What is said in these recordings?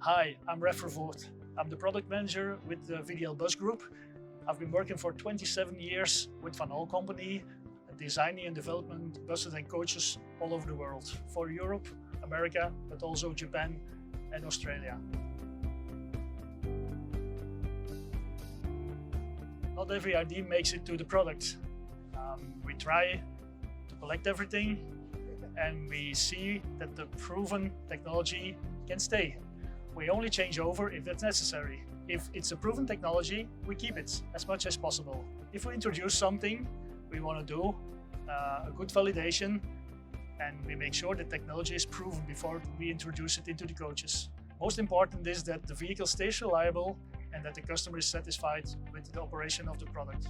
Hi, I'm Raf Vervoort. I'm the product manager with the VDL Bus Group. I've been working for 27 years with Van Al Company, designing and developing buses and coaches all over the world, for Europe, America, but also Japan and Australia. Not every idea makes it to the product. We try to collect everything and we see that the proven technology can stay. We only change over if it's necessary. If it's a proven technology, we keep it as much as possible. If we introduce something, we want to do a good validation and we make sure the technology is proven before we introduce it into the coaches. Most important is that the vehicle stays reliable and that the customer is satisfied with the operation of the product.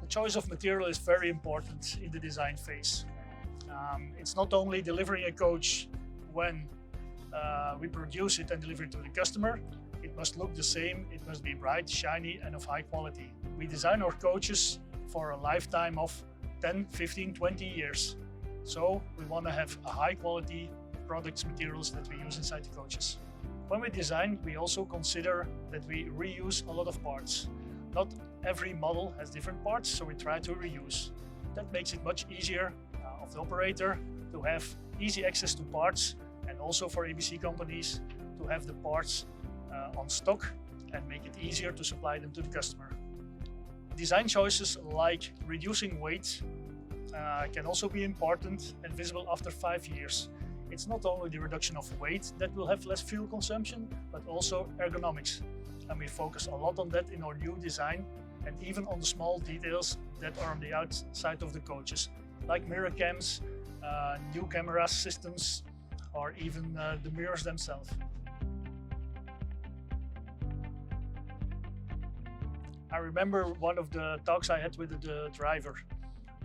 The choice of material is very important in the design phase. It's not only delivering a coach when we produce it and deliver it to the customer. It must look the same, it must be bright, shiny and of high quality. We design our coaches for a lifetime of 10, 15, 20 years. So we want to have a high quality products, materials that we use inside the coaches. When we design, we also consider that we reuse a lot of parts. Not every model has different parts, so we try to reuse. That makes it much easier of the operator to have easy access to parts, and also for ABC companies to have the parts on stock and make it easier to supply them to the customer. Design choices like reducing weight can also be important and visible after 5 years. It's not only the reduction of weight that will have less fuel consumption, but also ergonomics. And we focus a lot on that in our new design and even on the small details that are on the outside of the coaches, like mirror cams, new camera systems, or even the mirrors themselves. I remember one of the talks I had with the driver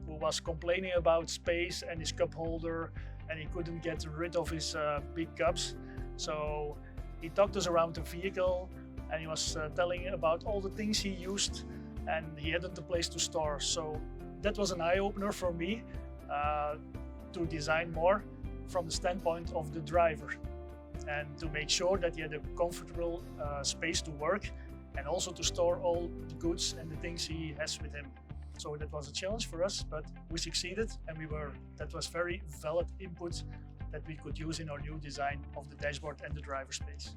who was complaining about space and his cup holder, and he couldn't get rid of his big cups. So he talked us around the vehicle and he was telling about all the things he used and he hadn't a place to store. So that was an eye-opener for me to design more from the standpoint of the driver and to make sure that he had a comfortable space to work and also to store all the goods and the things he has with him. So that was a challenge for us, but we succeeded and that was very valid input that we could use in our new design of the dashboard and the driver space.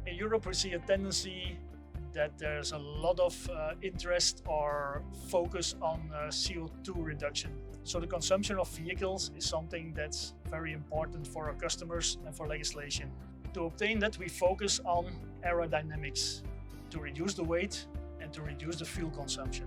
In Europe, we see a tendency that there's a lot of interest or focus on CO2 reduction. So the consumption of vehicles is something that's very important for our customers and for legislation. To obtain that, we focus on aerodynamics to reduce the weight and to reduce the fuel consumption.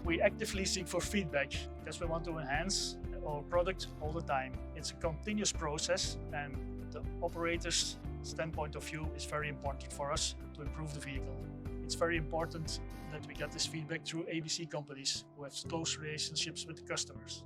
We actively seek for feedback because we want to enhance our product all the time. It's a continuous process and the operator's standpoint of view is very important for us to improve the vehicle. It's very important that we get this feedback through ABC companies who have close relationships with the customers.